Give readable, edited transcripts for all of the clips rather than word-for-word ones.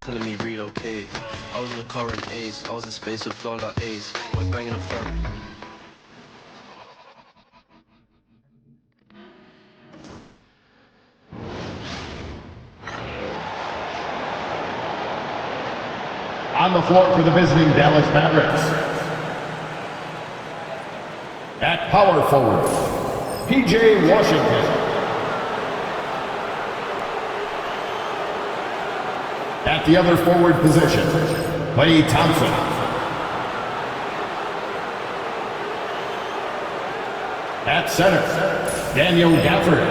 telling me relocate. I was in a current ace, I was in space with flow like ace. We're banging the front. On the floor for the visiting Dallas Mavericks. At power forward, P.J. Washington. At the other forward position, Klay Thompson. At center, Daniel Gafford.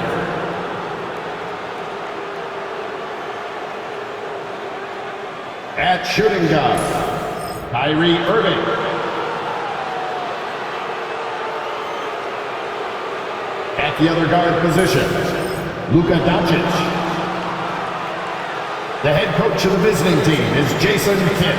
At shooting guard, Kyrie Irving. At the other guard position, Luka Doncic. The head coach of the visiting team is Jason Kidd.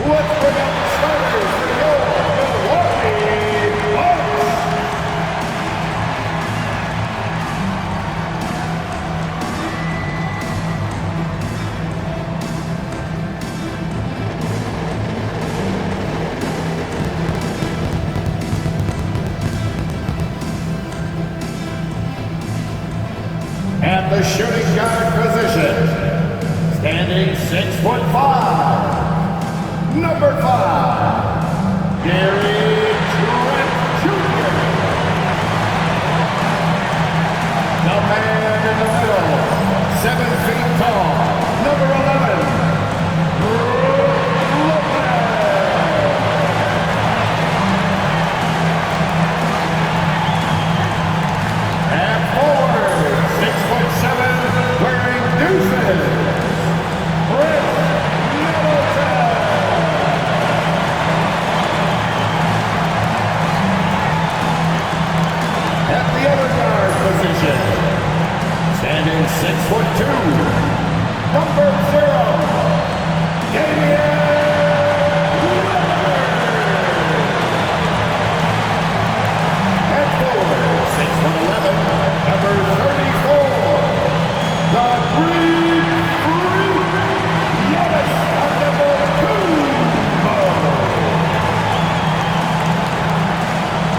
Let's bring up the starters for your Milwaukee Bucks. At the shooting guard position, standing 6'5", number 5, Gary Trent Jr. The man in the middle, 7 feet tall, number 11, Brook Lopez. At forward, 6'7", wearing deuces, Chris Middleton. At the other guard position, standing 6'2", number 0, Damian Lillard. At forward, 6'11", number 34, the Greek Freak, Giannis Antetokounmpo.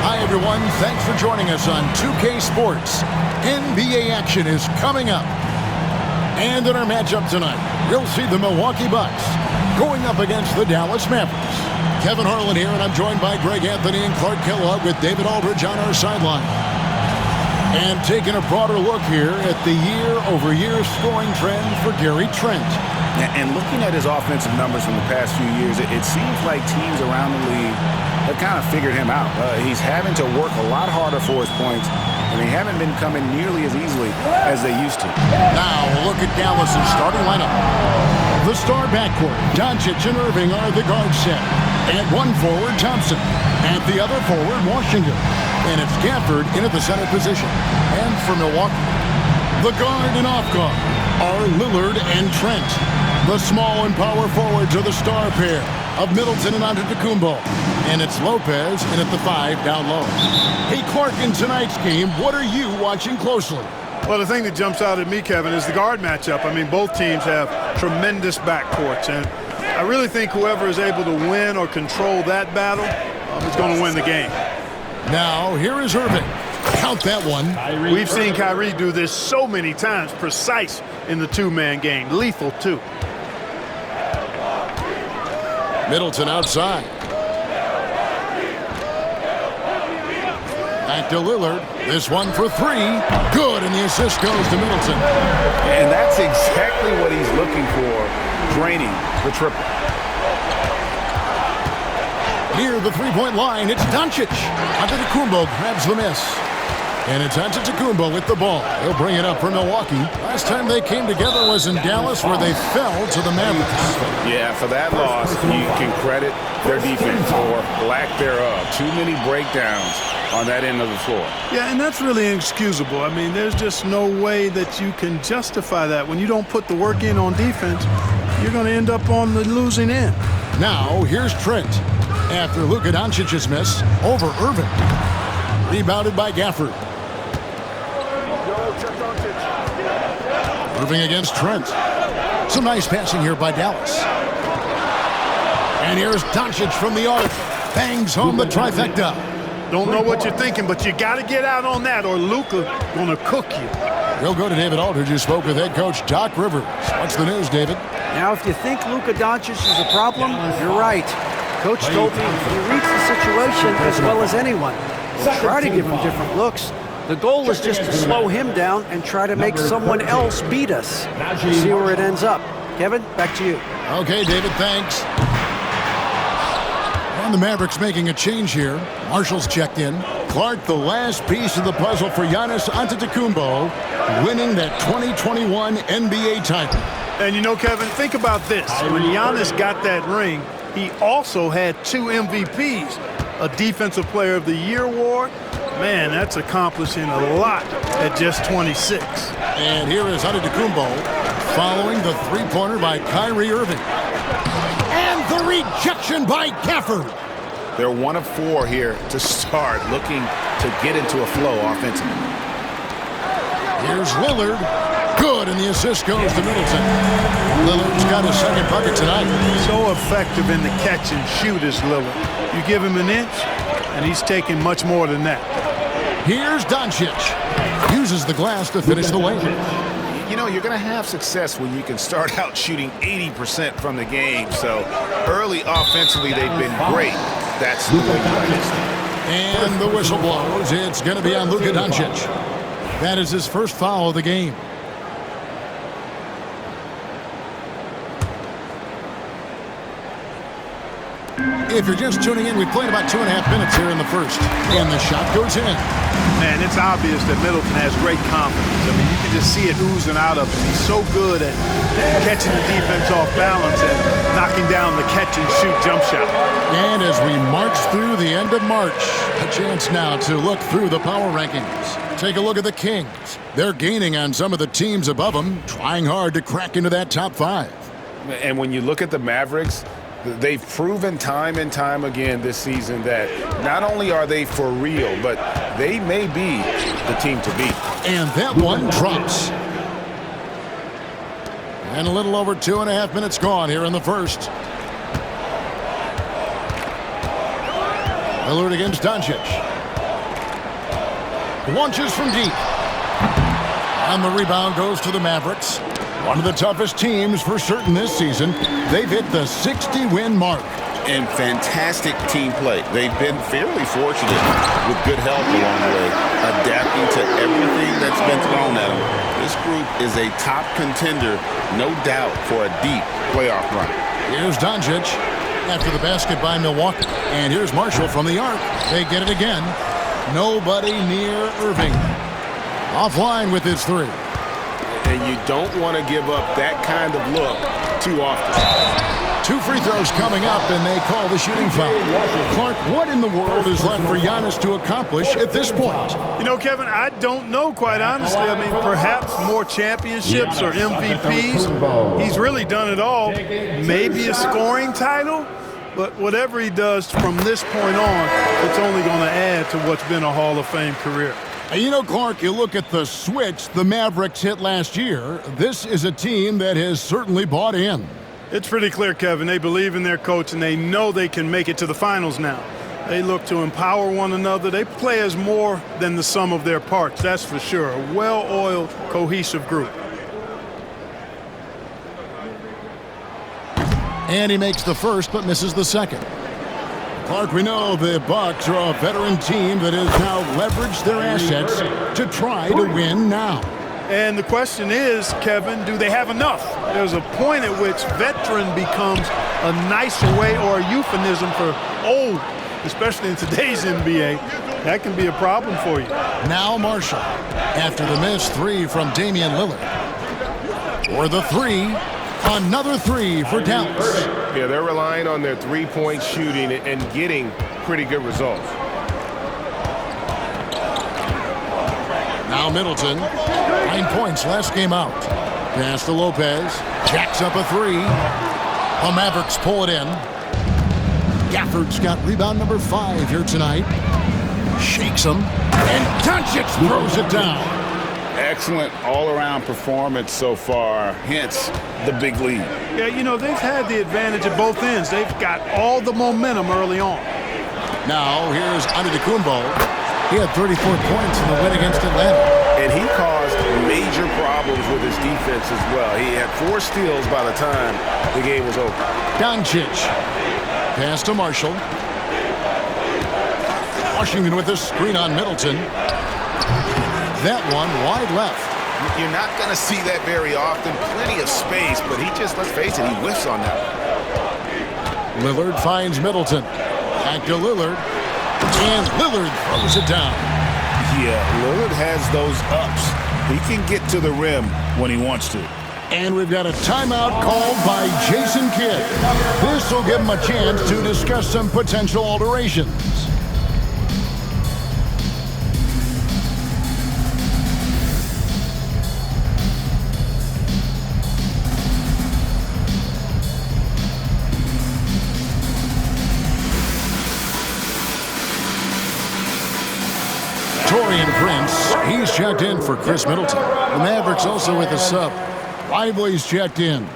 Hi everyone, thanks for joining us on 2K Sports. NBA action is coming up. And in our matchup tonight, we'll see the Milwaukee Bucks going up against the Dallas Mavericks. Kevin Harlan here, and I'm joined by Greg Anthony and Clark Kellogg with David Aldridge on our sideline. And taking a broader look here at the year-over-year scoring trend for Gary Trent. And looking at his offensive numbers from the past few years, it seems like teams around the league have kind of figured him out. He's having to work a lot harder for his points, and they haven't been coming nearly as easily as they used to. Now, look at Dallas' starting lineup. The star backcourt, Doncic and Irving are the guard set. At one forward, Thompson. At the other forward, Washington. And it's Gafford in at the center position. And for Milwaukee, the guard and off guard are Lillard and Trent. The small and power forwards are the star pair of Middleton and Antetokounmpo. And it's Lopez in at the 5 down low. Hey, Clark, in tonight's game, what are you watching closely? Well, the thing that jumps out at me, Kevin, is the guard matchup. I mean, both teams have tremendous backcourts, and I really think whoever is able to win or control that battle is going to win the game. Now, here is Irving. Count that one. We've seen Kyrie do this so many times, precise in the two-man game. Lethal, too. Middleton outside. Back to Lillard. This one for 3. Good, and the assist goes to Middleton. And that's exactly what he's looking for, draining the triple. Near the three-point line, it's Doncic. Antetokounmpo grabs the miss. And it's Antetokounmpo with the ball. He'll bring it up for Milwaukee. Last time they came together was in Dallas, where they fell to the Mavericks. Yeah, for that loss, you can credit their defense or lack thereof. Too many breakdowns on that end of the floor. Yeah, and that's really inexcusable. I mean, there's just no way that you can justify that. When you don't put the work in on defense, you're going to end up on the losing end. Now, here's Trent. after Luka Doncic's miss over Irving. Rebounded by Gafford. Irving against Trent. Some nice passing here by Dallas. And here's Doncic from the arc. Bangs home the trifecta. Don't know what you're thinking, but you got to get out on that or Luka going to cook you. We'll go to David Aldridge, who spoke with head coach Doc Rivers. What's the news, David? Now, if you think Luka Doncic is a problem, you're right. Coach told me he reads the situation as well as anyone. We'll try to give him different looks. The goal is just to slow him down and try to make someone else beat us. We'll see where it ends up. Kevin, back to you. Okay, David, thanks. And the Mavericks making a change here. Marshall's checked in. Clark, the last piece of the puzzle for Giannis Antetokounmpo, winning that 2021 NBA title. And you know, Kevin, think about this. When Giannis got that ring, he also had 2 MVPs, a Defensive Player of the Year award. Man, that's accomplishing a lot at just 26. And here is Antetokounmpo following the three-pointer by Kyrie Irving. And the rejection by Gafford. They're 1 of 4 here to start, looking to get into a flow offensively. Here's Lillard. Good, and the assist goes to Middleton. Lillard's got his second bucket tonight. So effective in the catch and shoot is Lillard. You give him an inch, and he's taking much more than that. Here's Doncic. Uses the glass to finish the lane. You know, you're going to have success when you can start out shooting 80% from the game. So early offensively, they've been great. That's the way you like it. And the whistle blows. It's going to be on Luka Doncic. That is his first foul of the game. If you're just tuning in, we played about 2.5 minutes here in the first. And the shot goes in. Man, it's obvious that Middleton has great confidence. I mean, you can just see it oozing out of him. He's so good at catching the defense off balance and knocking down the catch-and-shoot jump shot. And as we march through the end of March, a chance now to look through the power rankings. Take a look at the Kings. They're gaining on some of the teams above them, trying hard to crack into that top 5. And when you look at the Mavericks, they've proven time and time again this season that not only are they for real, but they may be the team to beat. And that one drops. And a little over 2.5 minutes gone here in the first. Lillard against Doncic. Launches from deep. And the rebound goes to the Mavericks. One of the toughest teams for certain this season. They've hit the 60-win mark. And fantastic team play. They've been fairly fortunate with good help along the way, adapting to everything that's been thrown at them. This group is a top contender, no doubt, for a deep playoff run. Here's Doncic after the basket by Milwaukee. And here's Marshall from the arc. They get it again. Nobody near Irving. Offline with his 3. And you don't want to give up that kind of look too often. 2 free throws coming up, and they call the shooting foul. Clark, what in the world is left for Giannis to accomplish at this point? You know, Kevin, I don't know, quite honestly. I mean, perhaps more championships or MVPs. He's really done it all. Maybe a scoring title, but whatever he does from this point on, it's only going to add to what's been a Hall of Fame career. You know, Clark, you look at the switch the Mavericks hit last year. This is a team that has certainly bought in. It's pretty clear, Kevin. They believe in their coach, and they know they can make it to the finals now. They look to empower one another. They play as more than the sum of their parts, that's for sure. A well-oiled, cohesive group. And he makes the first, but misses the second. Clark, we know the Bucks are a veteran team that has now leveraged their assets to try to win now. And the question is, Kevin, do they have enough? There's a point at which veteran becomes a nicer way or a euphemism for old, especially in today's NBA. That can be a problem for you. Now Marshall, after the missed 3 from Damian Lillard. For the 3, another 3 for Dallas. Yeah, they're relying on their three-point shooting and getting pretty good results. Now Middleton, 9 points last game out. Pass to Lopez, jacks up a 3. The Mavericks pull it in. Gafford's got rebound number 5 here tonight. Shakes him, and Doncic throws it down. Excellent all-around performance so far, hence the big lead. Yeah, you know, they've had the advantage at both ends. They've got all the momentum early on. Now, here's Antetokounmpo. He had 34 points in the win against Atlanta. And he caused major problems with his defense as well. He had 4 steals by the time the game was over. Doncic. Pass to Marshall. Washington with a screen on Middleton. That one wide left. You're not going to see that very often. Plenty of space, but he just, let's face it, he whiffs on that. Lillard finds Middleton. Back to Lillard. And Lillard throws it down. Yeah, Lillard has those ups. He can get to the rim when he wants to. And we've got a timeout called by Jason Kidd. This will give him a chance to discuss some potential alterations. Taurean Prince, he's checked in for Chris Middleton. The Mavericks also with a sub. Lively's checked in.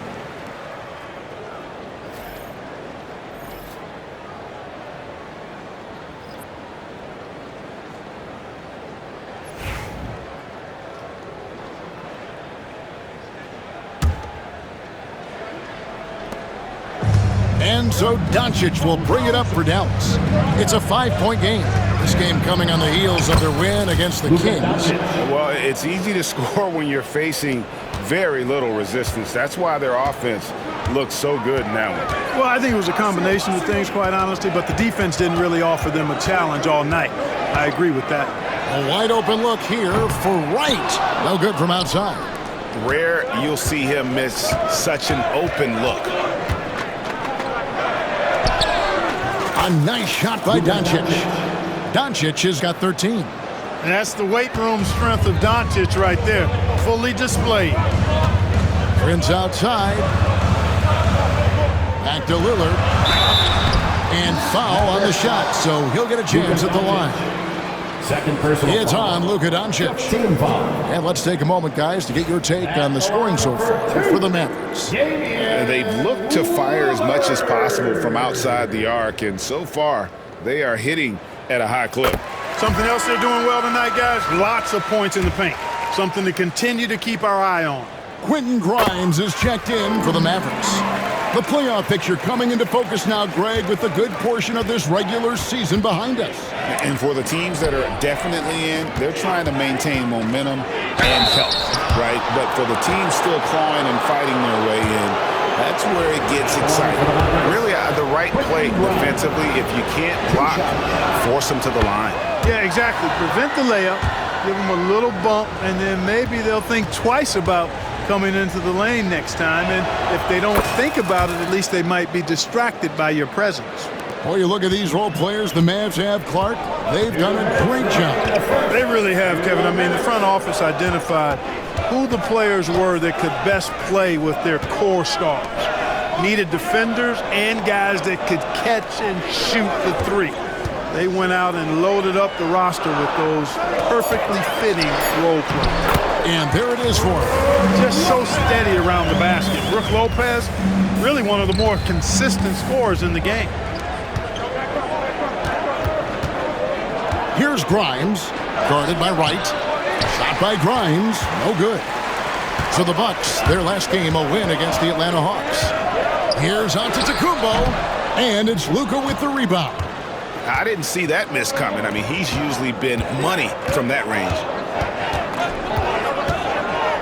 And so Doncic will bring it up for Dallas. It's a 5-point game. This game coming on the heels of their win against the Kings. Well, it's easy to score when you're facing very little resistance. That's why their offense looks so good in that one. Well, I think it was a combination of things, quite honestly, but the defense didn't really offer them a challenge all night. I agree with that. A wide open look here for Wright. No good from outside. Rare you'll see him miss such an open look. A nice shot by Doncic. Doncic has got 13. And that's the weight room strength of Doncic right there, fully displayed. Prince outside. Back to Lillard. And foul on the shot, so he'll get a chance at the line. Second personal. It's on Luka Doncic. Team foul. And let's take a moment, guys, to get your take on the scoring so far for the Mavericks. They've looked to fire as much as possible from outside the arc, and so far they are hitting at a high clip. Something else they're doing well tonight, guys, lots of points in the paint. Something to continue to keep our eye on. Quentin Grimes is checked in for the Mavericks. The playoff picture coming into focus now, Greg, with a good portion of this regular season behind us. And for the teams that are definitely in, they're trying to maintain momentum and health, right? But for the teams still clawing and fighting their way in, that's where it gets exciting. Really, the right play defensively, if you can't block, force them to the line. Yeah, exactly. Prevent the layup, give them a little bump, and then maybe they'll think twice about coming into the lane next time. And if they don't think about it, at least they might be distracted by your presence. Boy, you look at these role players the Mavs have, Clark. They've done a great job. They really have, Kevin. I mean, the front office identified who the players were that could best play with their core stars. Needed defenders and guys that could catch and shoot the three. They went out and loaded up the roster with those perfectly fitting role players. And there it is for him. Just so steady around the basket. Brook Lopez, really one of the more consistent scorers in the game. Here's Grimes, guarded by Wright. Shot by Grimes, no good. So the Bucks, their last game, a win against the Atlanta Hawks. Here's Antetokounmpo, and it's Luka with the rebound. I didn't see that miss coming. I mean, he's usually been money from that range.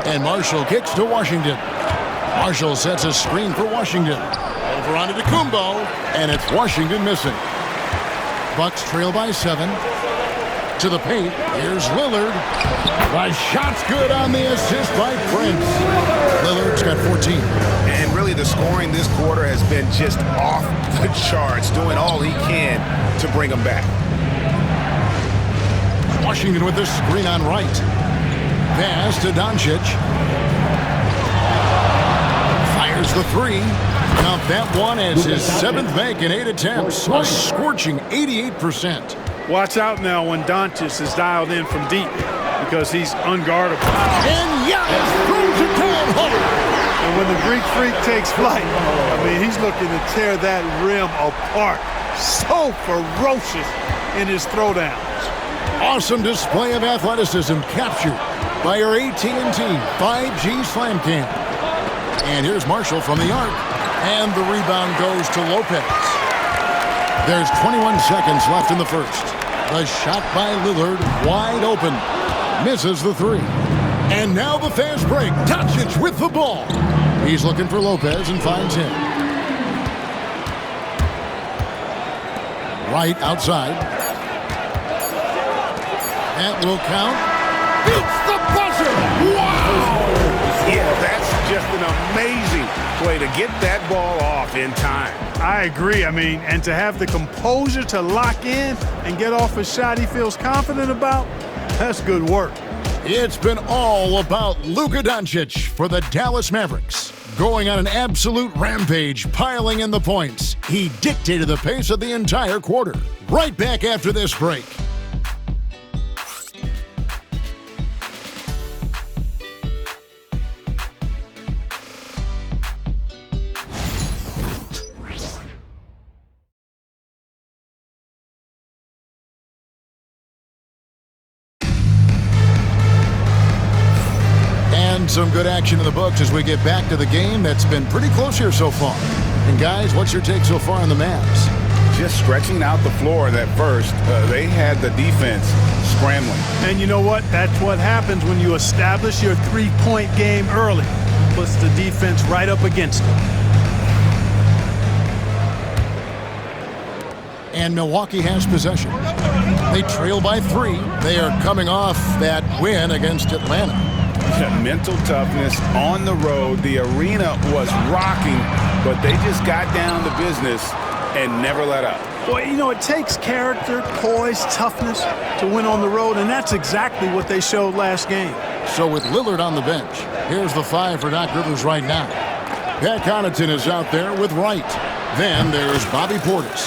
And Marshall kicks to Washington. Marshall sets a screen for Washington. Over onto Antetokounmpo, and it's Washington missing. Bucks trail by 7. To the paint, here's Lillard. The shot's good on the assist by Prince. Lillard's got 14. And really the scoring this quarter has been just off the charts, doing all he can to bring them back. Washington with the screen on Wright. Pass to Doncic. Fires the 3. Count that one as his 7th make in 8 attempts, a scorching 88%. Watch out now when Doncic is dialed in from deep because he's unguardable. And Giannis throws it down hard. And when the Greek Freak takes flight, I mean, he's looking to tear that rim apart. So ferocious in his throwdowns. Awesome display of athleticism captured by our AT&T 5G Slam Cam. And here's Marshall from the arc. And the rebound goes to Lopez. There's 21 seconds left in the first. The shot by Lillard, wide open. Misses the three. And now the fast break. Doncic with the ball. He's looking for Lopez and finds him. Right outside. That will count. Beats the buzzer. Wow! Yeah, that's just an amazing play to get that ball off in time. I agree. I mean, and to have the composure to lock in and get off a shot he feels confident about, that's good work. It's been all about Luka Doncic for the Dallas Mavericks. Going on an absolute rampage, piling in the points. He dictated the pace of the entire quarter. Right back after this break. Some good action in the books as we get back to the game that's been pretty close here so far. And guys, what's your take so far on the Mavs? Just stretching out the floor in that first. They had the defense scrambling. And you know what? That's what happens when you establish your three-point game early. Puts the defense right up against it. And Milwaukee has possession. They trail by 3. They are coming off that win against Atlanta. Mental toughness on the road. The arena was rocking, but they just got down to business and never let up. Well, you know, it takes character, poise, toughness to win on the road, and that's exactly what they showed last game. So with Lillard on the bench, here's the 5 for Doc Rivers right now. Pat Connaughton is out there with Wright. Then there's Bobby Portis.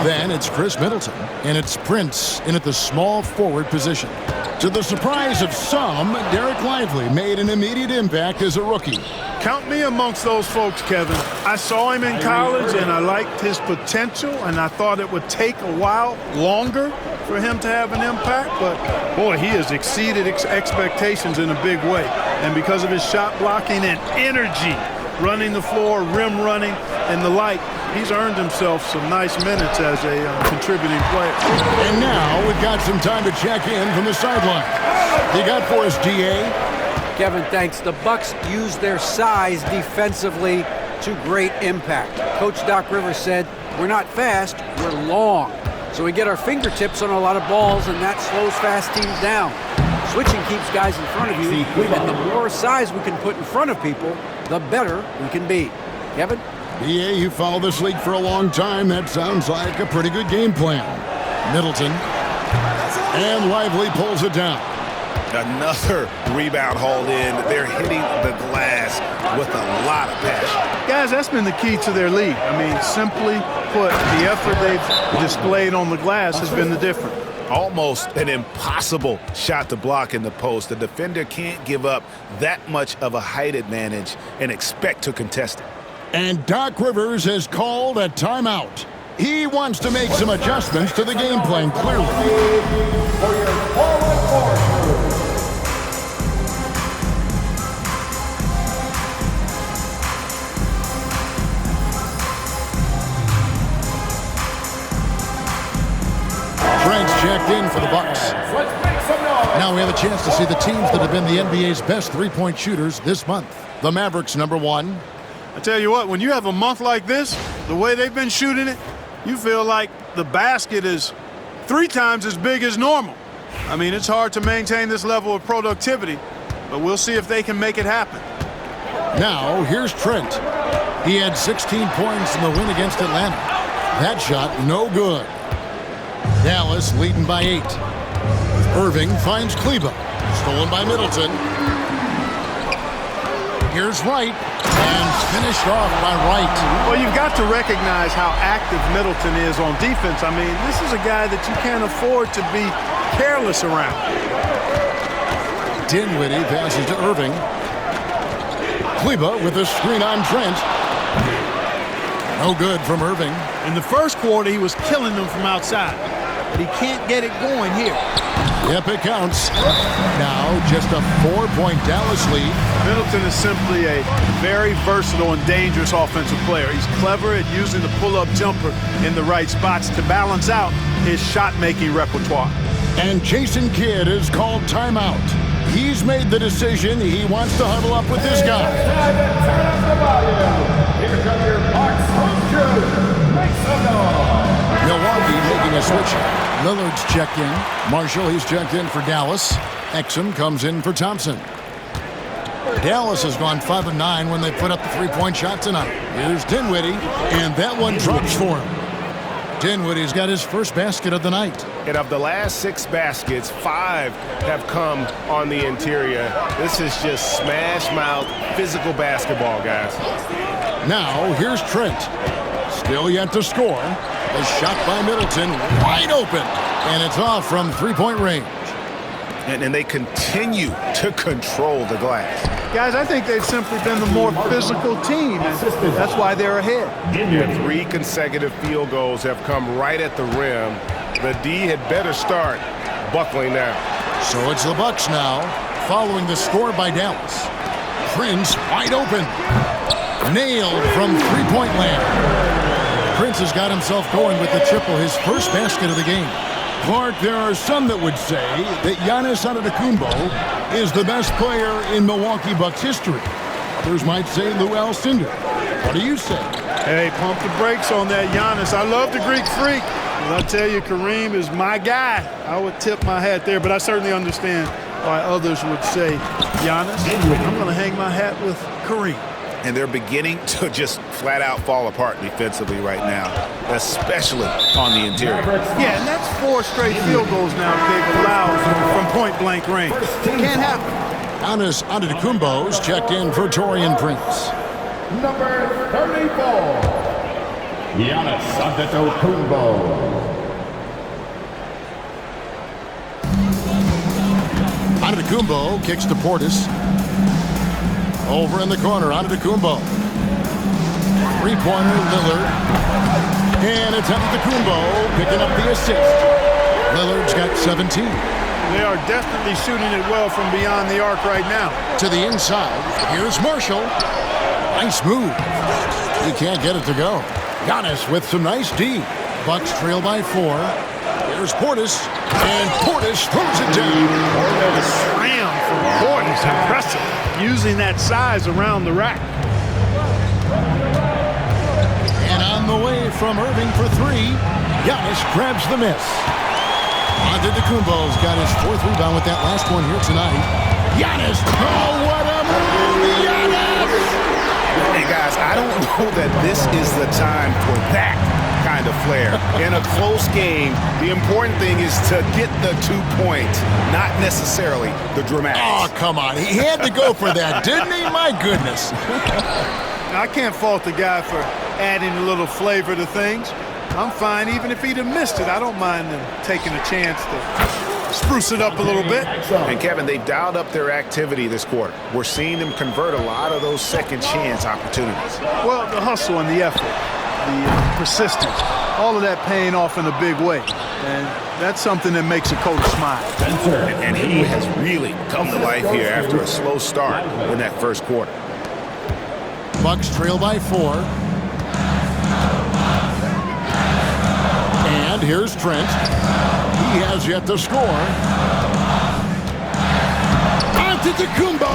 Then it's Chris Middleton. And it's Prince in at the small forward position. To the surprise of some, Derek Lively made an immediate impact as a rookie. Count me amongst those folks, Kevin. I saw him in college, and I liked his potential, and I thought it would take a while longer for him to have an impact. But, boy, he has exceeded expectations in a big way. And because of his shot blocking and energy, running the floor, rim running, and the like, he's earned himself some nice minutes as a contributing player. And now we've got some time to check in from the sideline. You got for us, DA? Kevin, thanks. The Bucks used their size defensively to great impact. Coach Doc Rivers said, we're not fast, we're long. So we get our fingertips on a lot of balls, and that slows fast teams down. Switching keeps guys in front of you, and the more size we can put in front of people, the better we can be. Kevin? DA, you followed this league for a long time. That sounds like a pretty good game plan. Middleton. And Lively pulls it down. Another rebound hauled in. They're hitting the glass with a lot of passion. Guys, that's been the key to their lead. I mean, simply put, the effort they've displayed on the glass has been the difference. Almost an impossible shot to block in the post. The defender can't give up that much of a height advantage and expect to contest it. And Doc Rivers has called a timeout. He wants to make some adjustments to the game plan, clearly. Frank's checked in for the Bucks. Now we have a chance to see the teams that have been the NBA's best three-point shooters this month. The Mavericks, number 1. I tell you what, when you have a month like this, the way they've been shooting it, you feel like the basket is 3 times as big as normal. I mean, it's hard to maintain this level of productivity, but we'll see if they can make it happen. Now, here's Trent. He had 16 points in the win against Atlanta. That shot, no good. Dallas leading by 8. Irving finds Kleba. Stolen by Middleton. Here's Wright. And finished off by Wright. Well, you've got to recognize how active Middleton is on defense. I mean, this is a guy that you can't afford to be careless around. Dinwiddie passes to Irving. Kleba with a screen on Trent. No good from Irving. In the first quarter, he was killing them from outside, but he can't get it going here. Yep, it counts. Now just a 4-point Dallas lead. Middleton is simply a very versatile and dangerous offensive player. He's clever at using the pull-up jumper in the right spots to balance out his shot-making repertoire. And Jason Kidd is called timeout. He's made the decision. He wants to huddle up with this guy. Here come your Bucks home crew. Make some noise. Milwaukee making a switch. Lillard's checked in. Marshall, he's checked in for Dallas. Exum comes in for Thompson. Dallas has gone 5 of 9 when they put up the three-point shot tonight. Here's Dinwiddie, and that one drops for him. Dinwiddie's got his first basket of the night. And of the last 6 baskets, 5 have come on the interior. This is just smash-mouth physical basketball, guys. Now, here's Trent. Still yet to score. A shot by Middleton, wide open. And it's off from three-point range. And they continue to control the glass. Guys, I think they've simply been the more physical team, and that's why they're ahead. 3 consecutive field goals have come right at the rim. The D had better start buckling now. So it's the Bucks now, following the score by Dallas. Prince wide open. Nailed from three-point land. Prince has got himself going with the triple, his first basket of the game. Clark, there are some that would say that Giannis Antetokounmpo is the best player in Milwaukee Bucks history. Others might say Lou Alcindor. What do you say? Hey, pump the brakes on that Giannis. I love the Greek freak. But I tell you, Kareem is my guy. I would tip my hat there, but I certainly understand why others would say Giannis. I'm going to hang my hat with Kareem. And they're beginning to just flat out fall apart defensively right now, especially on the interior. Yeah, and that's 4 straight field goals now they've allowed from point-blank range. Can't happen. Giannis Antetokounmpo's checked in for Taurean Prince. Number 34. Giannis Antetokounmpo. Antetokounmpo kicks to Portis. Over in the corner, Antetokounmpo. Three-pointer, Lillard. And it's Antetokounmpo picking up the assist. Lillard's got 17. They are definitely shooting it well from beyond the arc right now. To the inside, here's Marshall. Nice move. He can't get it to go. Giannis with some nice D. Bucks trail by 4. Here's Portis. And Portis throws it down. The slam from Portis, impressive. Using that size around the rack. And on the way from Irving for 3, Giannis grabs the miss. Antetokounmpo's got his 4th rebound with that last one here tonight. Giannis, oh, what a move, Giannis! Hey, guys, I don't know that this is the time for that kind of flair. In a close game, the important thing is to get the 2 points, not necessarily the dramatics. Oh, come on. He had to go for that, didn't he? My goodness. Now, I can't fault the guy for adding a little flavor to things. I'm fine even if he'd have missed it. I don't mind them taking a chance to spruce it up a little bit. And Kevin, they've dialed up their activity this quarter. We're seeing them convert a lot of those second chance opportunities. Well, the hustle and the effort, the persistence, all of that paying off in a big way. And that's something that makes a coach smile. And he has really come to life here after a slow start in that first quarter. Bucks trail by 4. And here's Trent. He has yet to score. Antetokounmpo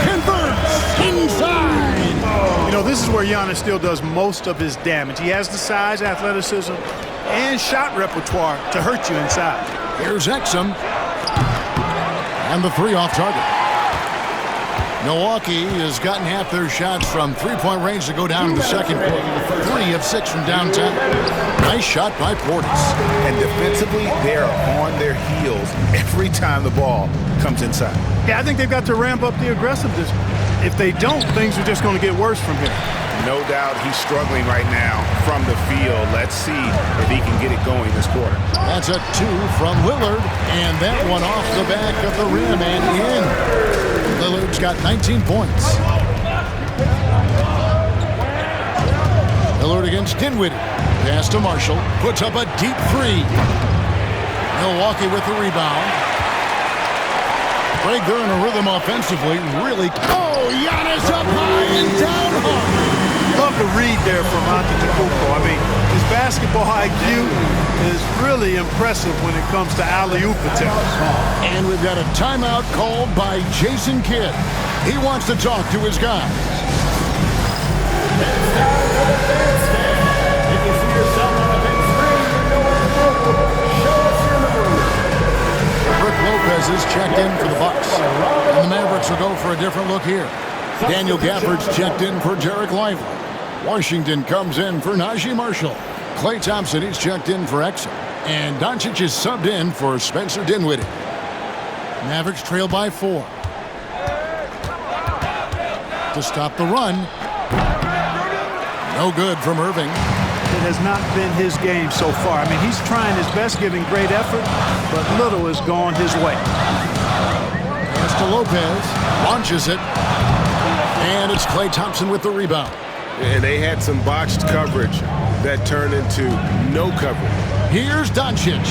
converts inside. You know, this is where Giannis still does most of his damage. He has the size, athleticism, and shot repertoire to hurt you inside. Here's Exum. And the 3 off target. Milwaukee has gotten half their shots from three-point range to go down in the second quarter. 3 of 6 from downtown. Nice shot by Portis. And defensively, they're on their heels every time the ball comes inside. Yeah, I think they've got to ramp up the aggressiveness. If they don't, things are just going to get worse from here. No doubt he's struggling right now from the field. Let's see if he can get it going this quarter. That's a 2 from Lillard, and that one off the back of the rim and in. Lillard's got 19 points. Lillard against Dinwiddie. Pass to Marshall. Puts up a deep 3. Milwaukee with the rebound. Greg, they're in a rhythm offensively. Really. Oh, Giannis up high and down hard. Love the read there from Antetokounmpo. I mean, his basketball IQ is really impressive when it comes to alley-oop attempts. And we've got a timeout called by Jason Kidd. He wants to talk to his guys. It's time for the bandstand. If you see yourself on a big screen, you know what to do. Show us your number. Brook Lopez is checked in for the Bucks. And the Mavericks will go for a different look here. Daniel Gafford's checked in for Jarek Lively. Washington comes in for Najee Marshall. Klay Thompson is checked in for Exum. And Doncic is subbed in for Spencer Dinwiddie. Mavericks trail by 4. To stop the run. No good from Irving. It has not been his game so far. I mean, he's trying his best, giving great effort, but little has gone his way. Pass to Lopez. Launches it. And it's Klay Thompson with the rebound. And they had some botched coverage that turned into no coverage. Here's Doncic.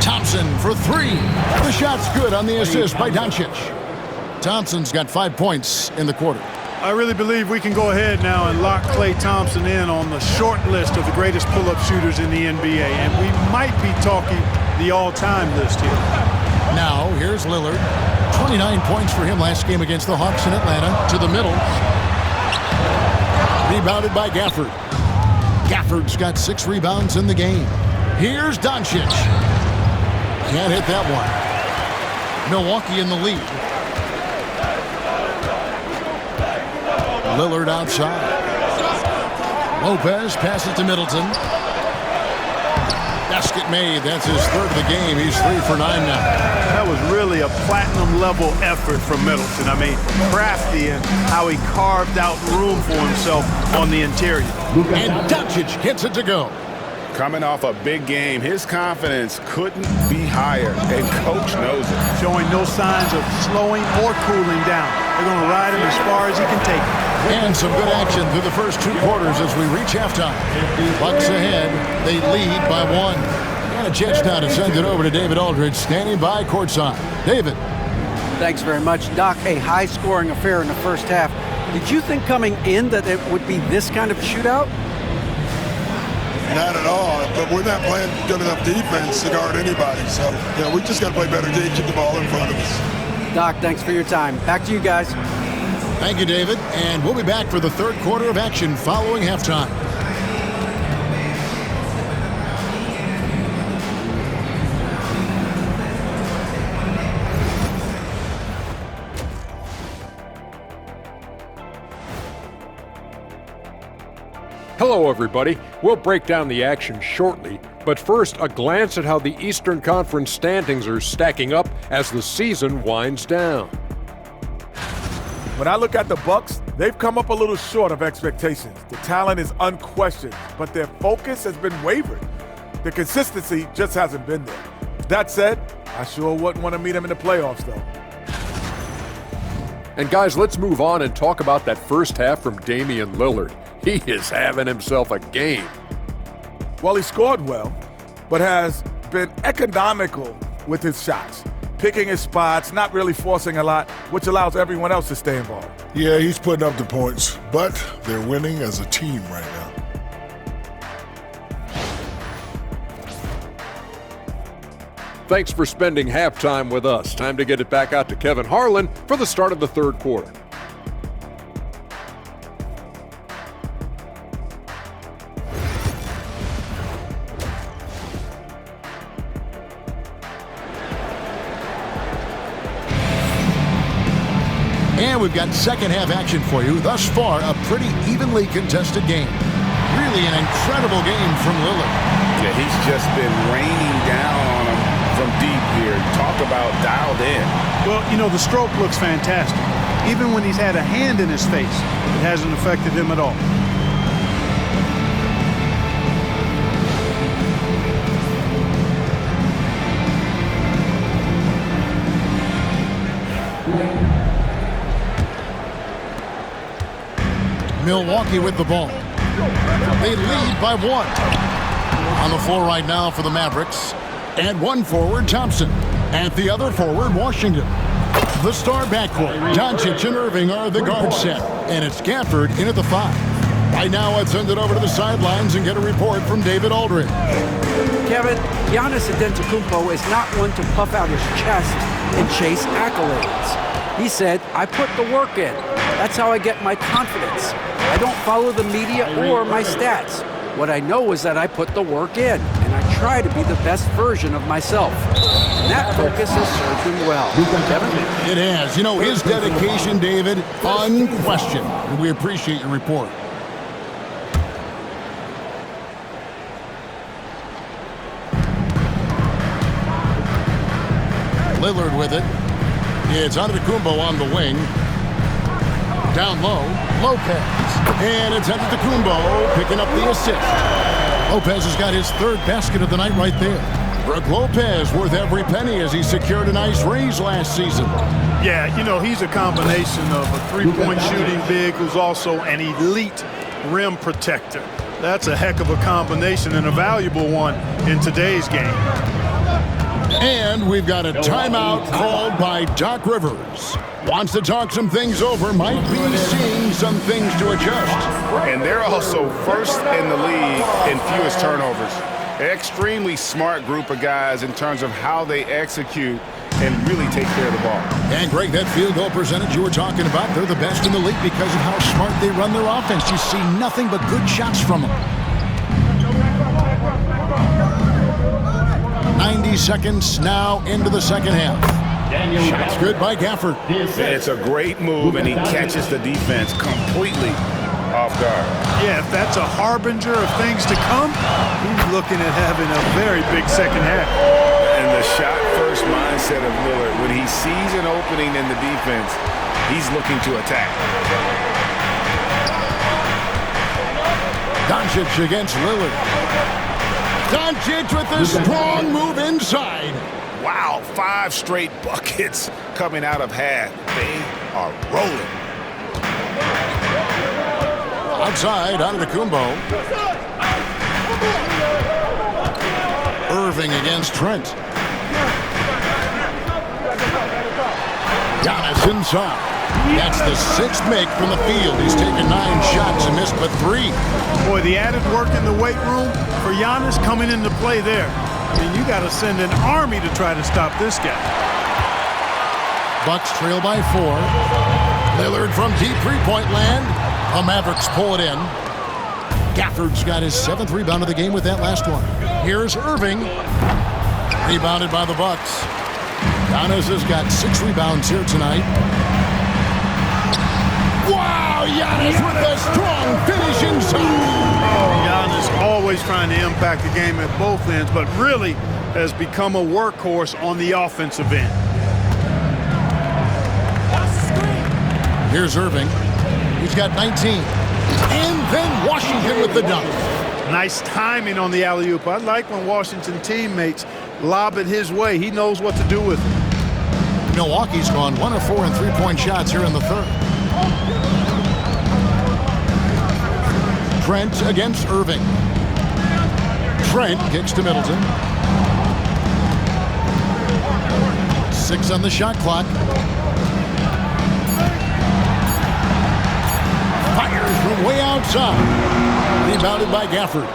Thompson for 3. The shot's good on the assist by Doncic. Thompson's got 5 points in the quarter. I really believe we can go ahead now and lock Klay Thompson in on the short list of the greatest pull-up shooters in the NBA. And we might be talking the all-time list here. Now, here's Lillard. 29 points for him last game against the Hawks in Atlanta. To the middle. Rebounded by Gafford. Gafford's got 6 rebounds in the game. Here's Doncic. Can't hit that one. Milwaukee in the lead. Lillard outside. Lopez passes to Middleton. Basket made. That's his 3rd of the game. He's 3 for 9 now. That was really a platinum-level effort from Middleton. I mean, crafty in how he carved out room for himself on the interior. And Doncic gets it to go. Coming off a big game, his confidence couldn't be higher, and Coach knows it. Showing no signs of slowing or cooling down. They're going to ride him as far as he can take it. And some good action through the first 2 quarters as we reach halftime. Bucks ahead. They lead by 1. And a chance now to send it over to David Aldridge, standing by courtside. David. Thanks very much, Doc. A high-scoring affair in the first half. Did you think coming in that it would be this kind of shootout? Not at all, but we're not playing good enough defense to guard anybody. So, we just got to play better to keep the ball in front of us. Doc, thanks for your time. Back to you guys. Thank you, David. And we'll be back for the 3rd quarter of action following halftime. Hello, everybody. We'll break down the action shortly, but first, a glance at how the Eastern Conference standings are stacking up as the season winds down. When I look at the Bucks, they've come up a little short of expectations. The talent is unquestioned, but their focus has been wavering. The consistency just hasn't been there. That said, I sure wouldn't want to meet them in the playoffs, though. And guys, let's move on and talk about that first half from Damian Lillard. He is having himself a game. Well, he scored well, but has been economical with his shots. Picking his spots, not really forcing a lot, which allows everyone else to stay involved. Yeah, he's putting up the points, but they're winning as a team right now. Thanks for spending halftime with us. Time to get it back out to Kevin Harlan for the start of the 3rd quarter. And we've got second half action for you. Thus far, a pretty evenly contested game. Really an incredible game from Lillard. Yeah, he's just been raining down on him from deep here. Talk about dialed in. Well, the stroke looks fantastic. Even when he's had a hand in his face, it hasn't affected him at all. Milwaukee with the ball. They lead by 1. On the floor right now for the Mavericks. At one forward, Thompson. At the other forward, Washington. The star backcourt, Doncic and Irving are the guard set. And it's Gafford in at the 5. Right now, let's send it over to the sidelines and get a report from David Aldridge. Kevin, Giannis Antetokounmpo is not one to puff out his chest and chase accolades. He said, I put the work in. That's how I get my confidence. I don't follow the media or my stats. What I know is that I put the work in, and I try to be the best version of myself. And that focus has served him well. Kevin? It has. You know, his dedication, David, unquestioned. And we appreciate your report. Lillard with it. It's Antetokounmpo on the wing. Down low, Lopez. And it's Antetokounmpo picking up the assist. Lopez has got his 3rd basket of the night right there. Brook Lopez worth every penny as he secured a nice raise last season. Yeah, you know, he's a combination of a three-point shooting big who's also an elite rim protector. That's a heck of a combination and a valuable one in today's game. And we've got a timeout called by Doc Rivers. Wants to talk some things over, might be seeing some things to adjust. And they're also first in the league in fewest turnovers. Extremely smart group of guys in terms of how they execute and really take care of the ball. And Greg, that field goal percentage you were talking about, they're the best in the league because of how smart they run their offense. You see nothing but good shots from them. 90 seconds now into the second half. Shots good by Gafford. It's a great move, and he catches the defense completely off guard. Yeah, if that's a harbinger of things to come, he's looking at having a very big second half. And the shot-first mindset of Lillard, when he sees an opening in the defense, he's looking to attack. Doncic against Lillard. Doncic with a strong move inside. Wow, 5 straight buckets coming out of half. They are rolling. Outside, Antetokounmpo. Irving against Trent. Giannis inside. That's the 6th make from the field. He's taken 9 shots and missed but 3. Boy, the added work in the weight room for Giannis coming into play there. I mean, you got to send an army to try to stop this guy. Bucks trail by 4. Lillard from deep three-point land. The Mavericks pull it in. Gafford's got his 7th rebound of the game with that last one. Here's Irving. Rebounded by the Bucks. Giannis has got 6 rebounds here tonight. Wow, Giannis with a strong finish inside. Giannis always trying to impact the game at both ends, but really has become a workhorse on the offensive end. Here's Irving. He's got 19. And then Washington with the dunk. Nice timing on the alley-oop. I like when Washington teammates lob it his way. He knows what to do with it. Milwaukee's gone 1 of 4 in three-point shots here in the 3rd. Trent against Irving. Trent kicks to Middleton. 6 on the shot clock. Fires from way outside. Rebounded by Gafford.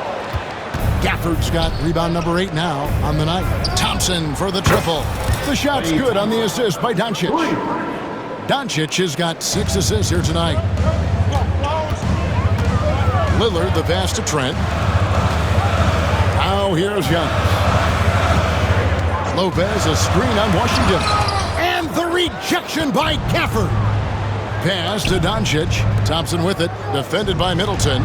Gafford's got rebound number 8 now on the night. Thompson for the triple. The shot's good on the assist by Doncic. Doncic has got 6 assists here tonight. Lillard, the pass to Trent. Now here's Giannis. Lopez, a screen on Washington. And the rejection by Gafford. Pass to Doncic. Thompson with it. Defended by Middleton.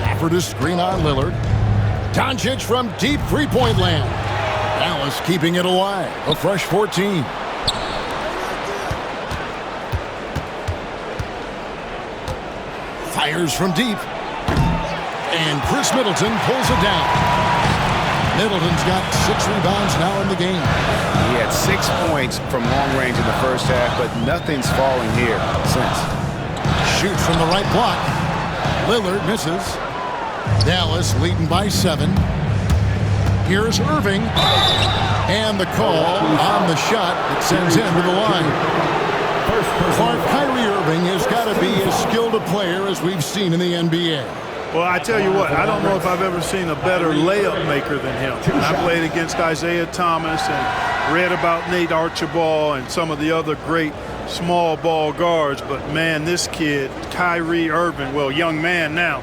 Gafford a screen on Lillard. Doncic from deep three-point land. Dallas keeping it alive. A fresh 14. Fires from deep. And Chris Middleton pulls it down. Middleton's got 6 rebounds now in the game. He had 6 points from long range in the first half, but nothing's falling here since. Shoots from the right block. Lillard misses. Dallas leading by 7. Here's Irving. And the call on the shot that sends him to the line. Clark, Kyrie Irving has got to be as skilled a player as we've seen in the NBA. Well, I tell you what, I don't know if I've ever seen a better layup maker than him. I played against Isaiah Thomas and read about Nate Archibald and some of the other great small ball guards. But, man, this kid, Kyrie Irving, well, young man now,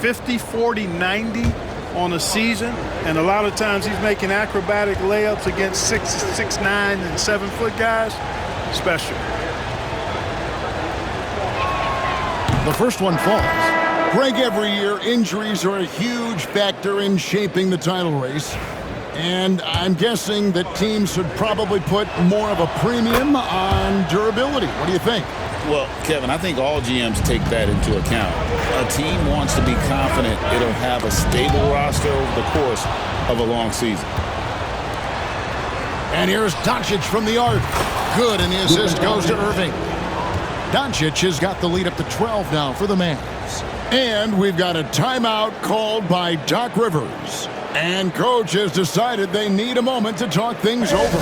50, 40, 90 on a season. And a lot of times he's making acrobatic layups against 6'9", and 7-foot guys. Special. The first one falls. Greg, every year, injuries are a huge factor in shaping the title race. And I'm guessing that teams should probably put more of a premium on durability. What do you think? Well, Kevin, I think all GMs take that into account. A team wants to be confident it'll have a stable roster over the course of a long season. And here's Doncic from the arc. Good, and the assist goes to Irving. Doncic has got the lead up to 12 now for the Mavs. And we've got a timeout called by Doc Rivers. And Coach has decided they need a moment to talk things over. A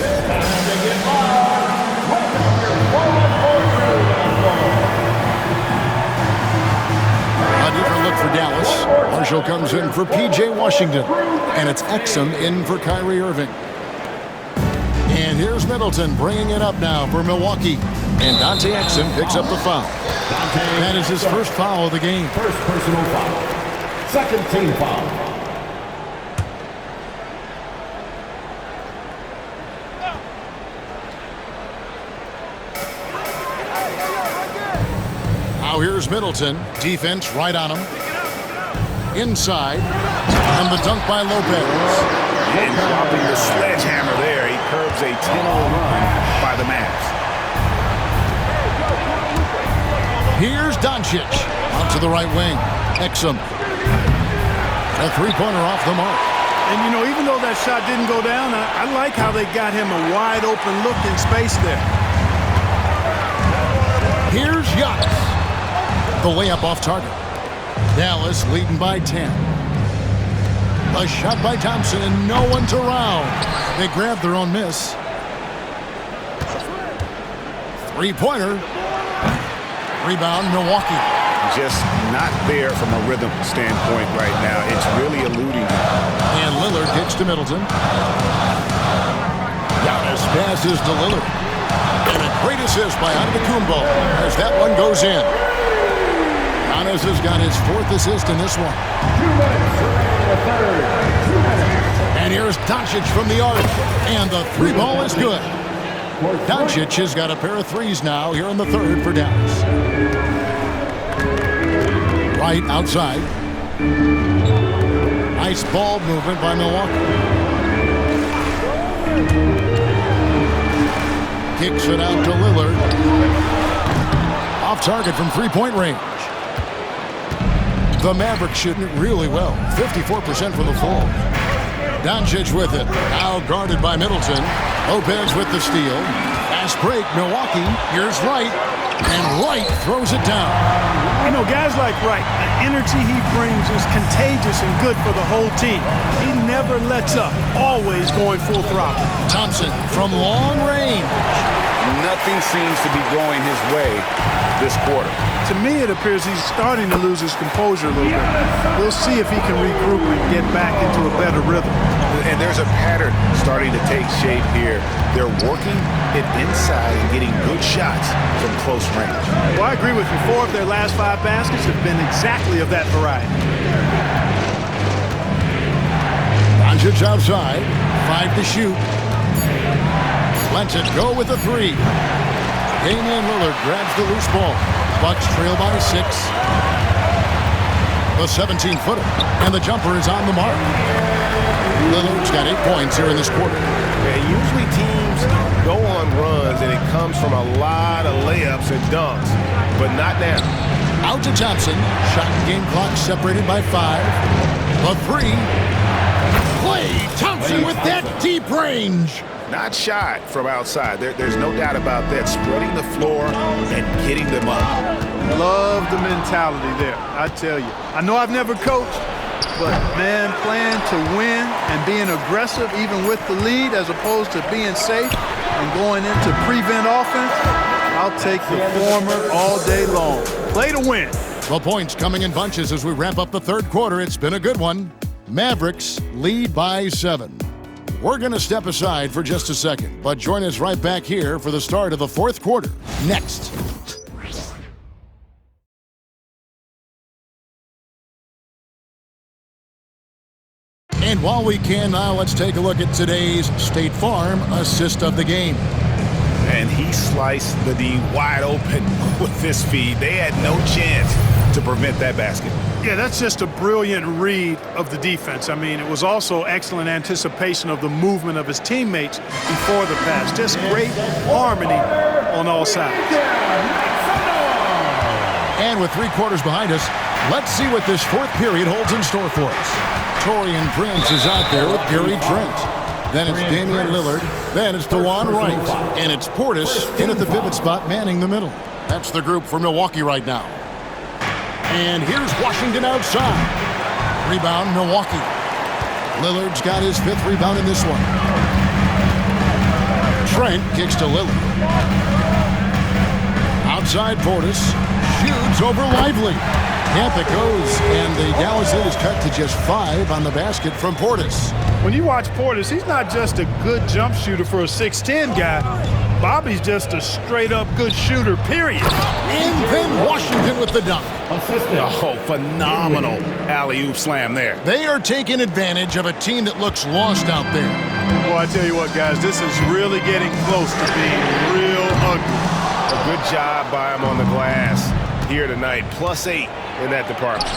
different look for Dallas. Marshall comes in for P.J. Washington. And it's Exum in for Kyrie Irving. And here's Middleton bringing it up now for Milwaukee. And Dante Exum picks up the foul. That is his first foul of the game. First personal foul. Second team foul. Now here's Middleton. Defense right on him. Inside. And the dunk by Lopez. And dropping the sledgehammer there, he curbs a 10-0 run by the Mavs. Here's Doncic. Out to the right wing. Exum. A three-pointer off the mark. And, you know, even though that shot didn't go down, I like how they got him a wide-open look in space there. Here's Giannis. The layup off target. Dallas leading by 10. A shot by Thompson and no one's around. They grabbed their own miss. Three-pointer. Rebound, Milwaukee. Just not there from a rhythm standpoint right now. It's really eluding him. And Lillard gets to Middleton. Giannis passes to Lillard. And a great assist by Antetokounmpo as that one goes in. Giannis has got his 4th assist in this one. 2 minutes in the third. 2 minutes. And here's Doncic from the arc. And the 3-ball is good. Doncic has got a pair of threes now here in the third for Dallas. Right outside. Nice ball movement by Milwaukee. Kicks it out to Lillard. Off target from three-point range. The Mavericks shooting it really well. 54% from the floor. Doncic with it. Now guarded by Middleton. Lopez with the steal. Fast break, Milwaukee. Here's Wright. And Wright throws it down. You know, guys like Wright, the energy he brings is contagious and good for the whole team. He never lets up. Always going full throttle. Thompson from long range. Nothing seems to be going his way this quarter. To me, it appears he's starting to lose his composure a little bit. We'll see if he can regroup and get back into a better rhythm. And there's a pattern starting to take shape here. They're working it inside and getting good shots from close range. Well, I agree with you. 4 of their last 5 baskets have been exactly of that variety. Doncic outside. 5 to shoot. Lets it go with the 3. Damian Lillard grabs the loose ball. Bucks trail by 6. The 17-footer. And the jumper is on the mark. Lillard's got 8 points here in this quarter. Yeah, usually teams go on runs and it comes from a lot of layups and dunks, but not now. Out to Thompson. Shot and game clock separated by 5. The 3. Klay Thompson with that deep range. Not shot from outside. There's no doubt about that. Spreading the floor and getting them up. Love the mentality there, I tell you. I know I've never coached, but, man, playing to win and being aggressive even with the lead as opposed to being safe and going into prevent offense, I'll take the former all day long. Play to win. The points coming in bunches as we wrap up the third quarter. It's been a good one. Mavericks lead by 7. We're going to step aside for just a second, but join us right back here for the start of the fourth quarter. Next. And while we can now, let's take a look at today's State Farm assist of the game. And he sliced the D wide open with this feed. They had no chance to prevent that basket. Yeah, that's just a brilliant read of the defense. I mean, it was also excellent anticipation of the movement of his teammates before the pass. Just great harmony on all sides. And with 3 quarters behind us, let's see what this fourth period holds in store for us. Taurean Prince is out there with Gary Trent. Then it's Damian Lillard. Then it's DeJuan Wright. And it's Portis in at the pivot spot, manning the middle. That's the group for Milwaukee right now. And here's Washington outside. Rebound, Milwaukee. Lillard's got his 5th rebound in this one. Trent kicks to Lillard. Outside Portis. Shoots over Lively. Camp it goes, and the Dallas lead is cut to just 5 on the basket from Portis. When you watch Portis, he's not just a good jump shooter for a 6'10 guy. Bobby's just a straight-up good shooter, period. And then Washington with the dunk. Oh, phenomenal alley-oop slam there. They are taking advantage of a team that looks lost out there. Well, I tell you what, guys, this is really getting close to being real ugly. A good job by him on the glass here tonight. +8 in that department.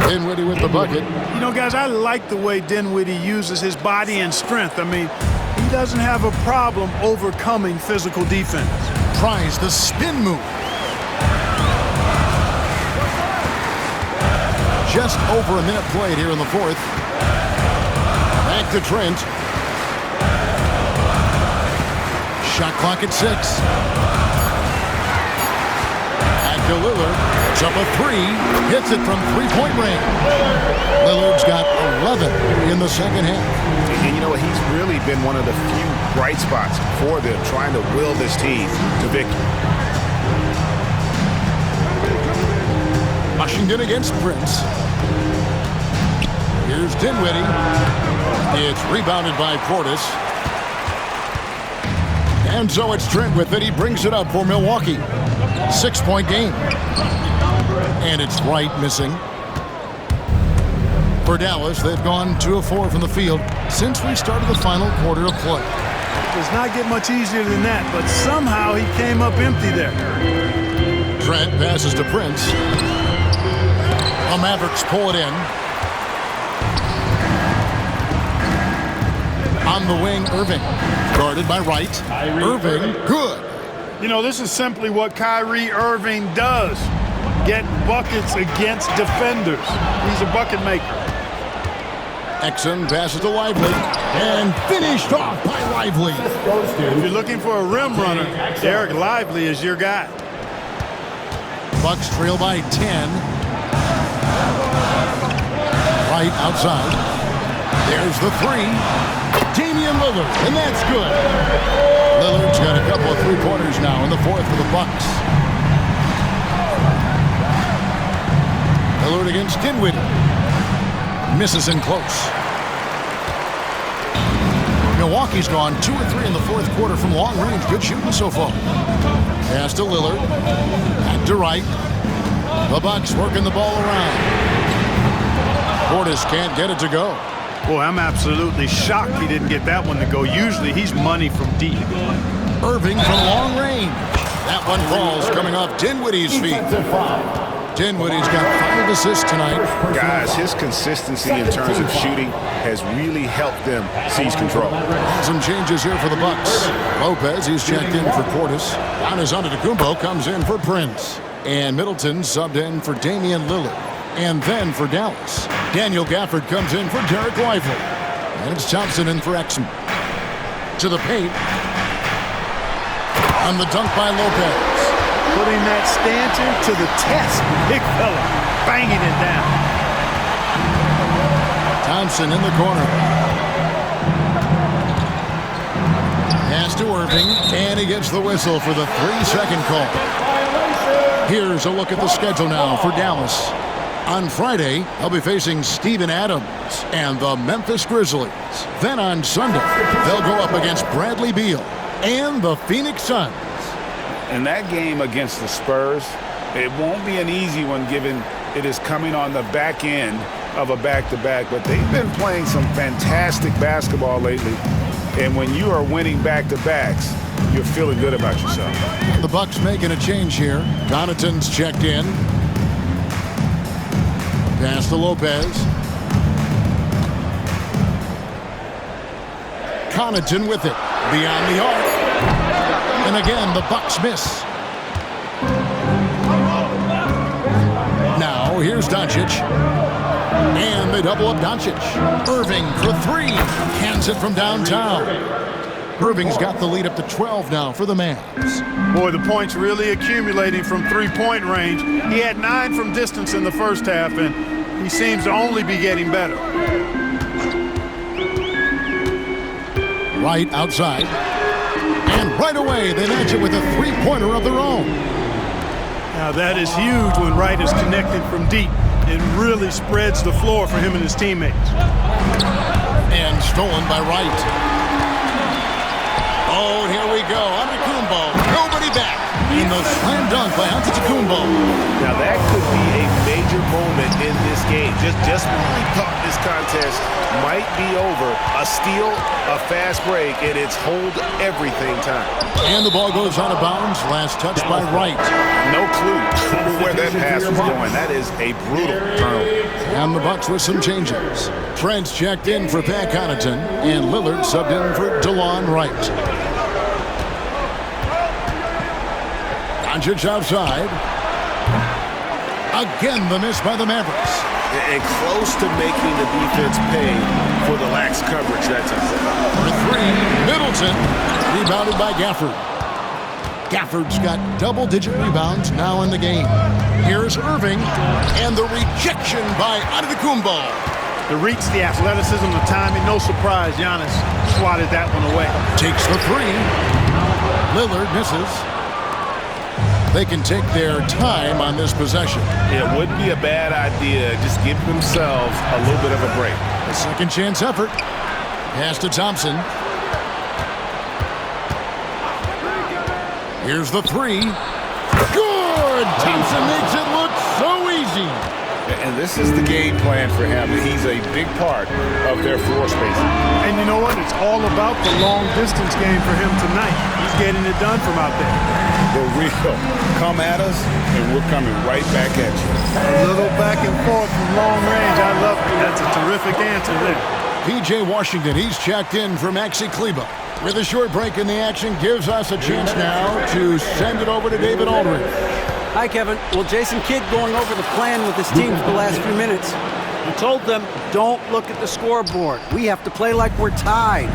Dinwiddie with the bucket. You know, guys, I like the way Dinwiddie uses his body and strength. I mean, he doesn't have a problem overcoming physical defense. Tries the spin move. Just over a minute played here in the fourth. Back to Trent. Shot clock at 6. Back to Lillard. It's up a 3. Hits it from 3-point range. Lillard's got 11 in the second half. And you know what? He's really been one of the few bright spots for them, trying to will this team to victory. Washington against Prince. Here's Dinwiddie. It's rebounded by Portis. And so it's Trent with it. He brings it up for Milwaukee. 6-point game. And it's Wright missing. For Dallas, they've gone 2 of 4 from the field since we started the final quarter of play. It does not get much easier than that, but somehow he came up empty there. Trent passes to Prince. The Mavericks pull it in. On the wing, Irving. Guarded by Wright. Irving, good. You know, this is simply what Kyrie Irving does. Get buckets against defenders. He's a bucket maker. Exum passes to Lively. And finished off by Lively. If you're looking for a rim runner, Derek Lively is your guy. Bucks trail by 10. Right outside. There's the 3. Damian Lillard, and that's good. Lillard's got a couple of 3-pointers now in the fourth for the Bucks. Lillard against Dinwiddie. Misses in close. Milwaukee's gone 2 of 3 in the fourth quarter from long range. Good shooting so far. Pass to Lillard. Back to Wright. The Bucks working the ball around. Portis can't get it to go. Boy, I'm absolutely shocked he didn't get that one to go. Usually he's money from deep. Irving from long range. That one falls coming off Dinwiddie's feet. Dinwiddie's got 5 assists tonight. Guys, his consistency in terms of shooting has really helped them seize control. Some changes here for the Bucks. Lopez, he's checked in for Portis. Giannis Antetokounmpo comes in for Prince. And Middleton subbed in for Damian Lillard. And then for Dallas, Daniel Gafford comes in for Derek Lively. And it's Thompson in for Exum. To the paint. On the dunk by Lopez. Putting that stanchion to the test. Big fella banging it down. Thompson in the corner. Pass to Irving, and he gets the whistle for the 3-second call. Here's a look at the schedule now for Dallas. On Friday, they'll be facing Steven Adams and the Memphis Grizzlies. Then on Sunday, they'll go up against Bradley Beal and the Phoenix Suns. And that game against the Spurs, it won't be an easy one given it is coming on the back end of a back-to-back. But they've been playing some fantastic basketball lately. And when you are winning back-to-backs, you're feeling good about yourself. The Bucks making a change here. Connaughton's checked in. Pass to Lopez. Connaughton with it. Beyond the arc. And again, the Bucks miss. Now, here's Doncic. And they double up Doncic. Irving for 3. Hands it from downtown. Irving's got the lead up to 12 now for the Mavs. Boy, the points really accumulating from three-point range. He had 9 from distance in the first half, and he seems to only be getting better. Right outside. And right away, they match it with a three-pointer of their own. Now, that is huge when Wright is connected from deep. It really spreads the floor for him and his teammates. And stolen by Wright. Oh, here we go. Antetokounmpo. Nobody back. In the slam dunk by Antetokounmpo. Now that could be a major moment in this game. Just when we thought this contest might be over, a steal, a fast break, and it's hold everything time. And the ball goes out of bounds. Last touch by Wright. No clue where that pass was going. That is a brutal turnover. And the Bucks with some changes. Trent's checked in for Pat Connaughton, and Lillard subbed in for DeLon Wright. Doncic outside. Again, the miss by the Mavericks. And close to making the defense pay for the lax coverage that time. For 3, Middleton. Rebounded by Gafford. Gafford's got double-digit rebounds now in the game. Here's Irving, and the rejection by Antetokounmpo. To reach the athleticism, the timing, no surprise, Giannis swatted that one away. Takes the 3. Lillard misses. They can take their time on this possession. It wouldn't be a bad idea. Just give themselves a little bit of a break. A second chance effort. Pass to Thompson. Here's the 3. Good! Thompson makes it look so easy. And this is the game plan for him. He's a big part of their floor spacing. And you know what? It's all about the long-distance game for him tonight. He's getting it done from out there. The real. Come at us, and we're coming right back at you. A little back and forth from long range. I love it. That's a terrific answer there. P.J. Washington, he's checked in for Maxi Kleber. With a short break in the action, gives us a chance now to send it over to David Aldridge. Hi, Kevin. Well, Jason Kidd going over the plan with his team for the last few minutes. He told them, don't look at the scoreboard. We have to play like we're tied.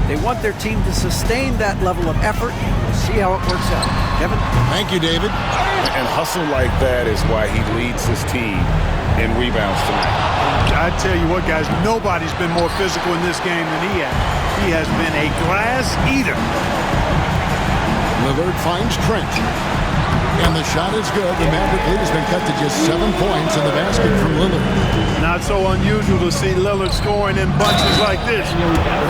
They want their team to sustain that level of effort. We'll see how it works out. Kevin? Thank you, David. And hustle like that is why he leads his team in rebounds tonight. I tell you what, guys, nobody's been more physical in this game than he has. He has been a glass eater. Lillard finds Trent. And the shot is good. The Maverick lead has been cut to just 7 points in the basket from Lillard. Not so unusual to see Lillard scoring in bunches like this.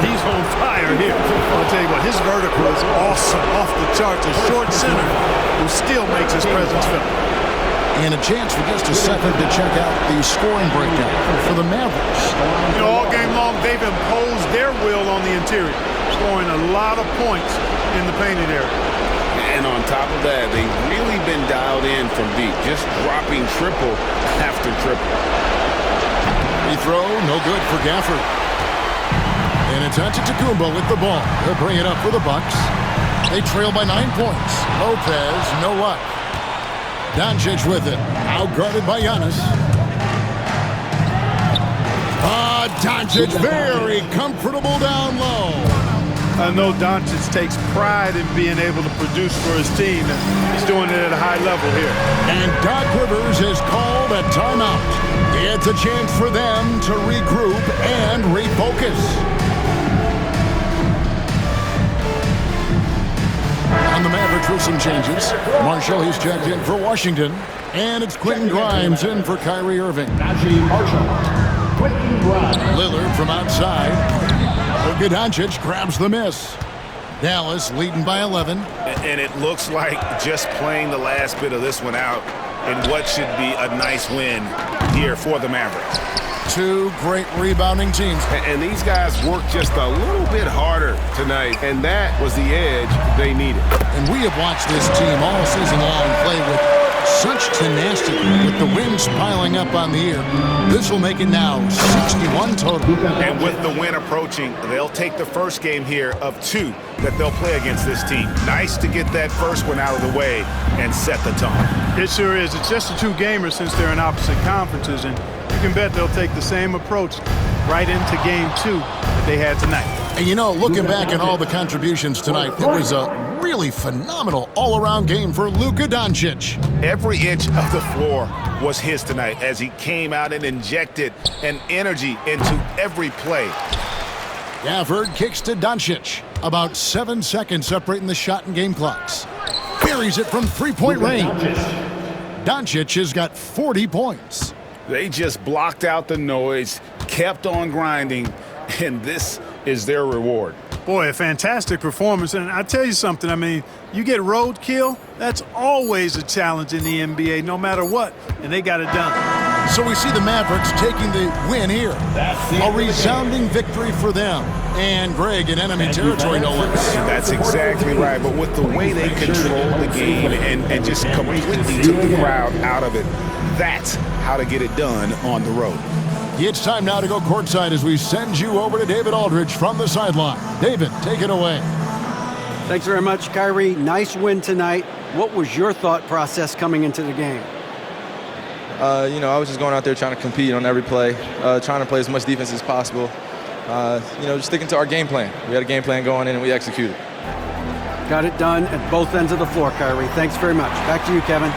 He's on fire here. I'll tell you what, his vertical is awesome, off the charts. A short center who still makes his presence felt. And a chance for just a second to check out the scoring breakdown for the Mavericks. You know, all game long, they've imposed their will on the interior, scoring a lot of points in the painted area. And on top of that, they've really been dialed in from deep, just dropping triple after triple. Free throw, no good for Gafford. And it's Antetokounmpo with the ball. They'll bring it up for the Bucks. They trail by 9 points. Lopez, no luck. Doncic with it. Outguarded by Giannis. Doncic very comfortable down low. I know Doncic takes pride in being able to produce for his team, and he's doing it at a high level here. And Doc Rivers has called a timeout. It's a chance for them to regroup and refocus. On the Mavericks with some changes. Marshall, he's checked in for Washington. And it's Quentin Grimes in for Kyrie Irving. Lillard from outside. Luka Doncic grabs the miss. Dallas leading by 11. And it looks like just playing the last bit of this one out in what should be a nice win here for the Mavericks. Two great rebounding teams. And these guys worked just a little bit harder tonight, and that was the edge they needed. And we have watched this team all season long play with such tenacity, with the wins piling up on the year. This will make it now 61 total. And with the win approaching, they'll take the first game here of 2 that they'll play against this team. Nice to get that first one out of the way and set the tone. It sure is. It's just a 2-gamer since they're in opposite conferences, and you can bet they'll take the same approach right into game 2 that they had tonight. And you know, looking back at all the contributions tonight, it was a really phenomenal all-around game for Luka Doncic. Every inch of the floor was his tonight as he came out and injected an energy into every play. Gafford kicks to Doncic. About 7 seconds separating the shot and game clocks. Buries it from three-point range. Doncic has got 40 points. They just blocked out the noise, kept on grinding, and this is their reward. Boy, a fantastic performance. And I tell you something, I mean, you get roadkill, that's always a challenge in the NBA, no matter what, and they got it done. So we see the Mavericks taking the win here. A resounding victory for them. And Greg in enemy territory, no less. That's exactly right. But with the way they controlled the game and just completely took the crowd out of it, that's how to get it done on the road. It's time now to go courtside as we send you over to David Aldridge from the sideline. David, take it away. Thanks very much, Kyrie. Nice win tonight. What was your thought process coming into the game? I was just going out there trying to compete on every play, trying to play as much defense as possible. Just sticking to our game plan. We had a game plan going in and we executed. Got it done at both ends of the floor, Kyrie. Thanks very much. Back to you, Kevin.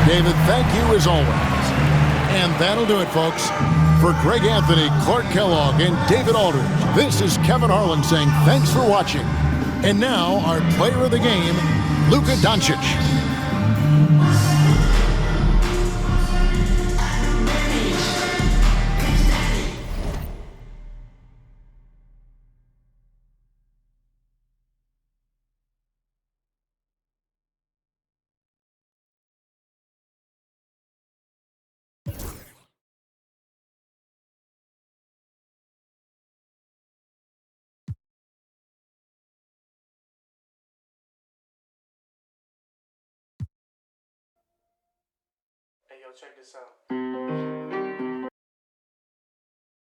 David, thank you as always. And that'll do it, folks. For Greg Anthony, Clark Kellogg, and David Aldridge, this is Kevin Harlan saying thanks for watching. And now, our player of the game, Luka Doncic. Hey, yo, check this out.